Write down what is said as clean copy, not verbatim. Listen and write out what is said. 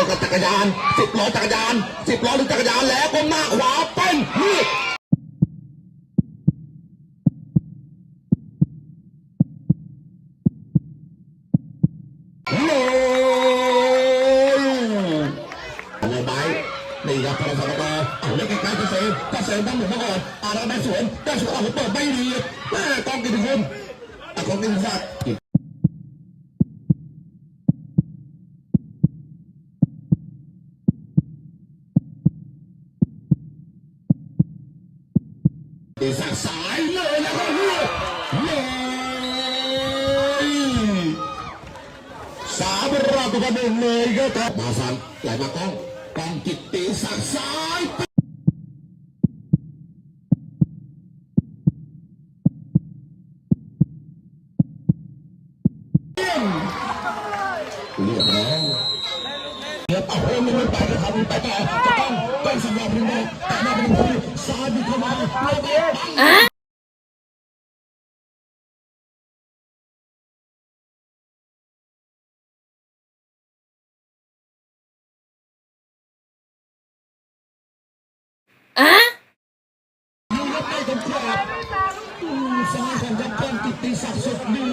อกับจักรยาน10 ล้อจักรยาน10 ล้อหรือจักรยานแล้วก้มหน้าขวาเป็นนี่อะไรไปนี่ครับพลังสังกัดเอาเล็กใกล้ๆเกษมตั้งหมุนมาก่อนได้สวนเอาเปิดไม่ดีแม่กองกิติคุณกองกิติศักดิ์ตีสักสายเลยนะครับเลย3-1เลยครับมาสันไหลมากองกิตติศักดิ์สายเรียบร้อยเดี๋ยวเอาไม่ไปจะทำไปต่อจะต้องเป็นสำรองเป็นบอลแต่มาเป็นคนซ้ายบิดเข้ามาซ้ายของยักษ์กองกิตติศักดิ์สุดดี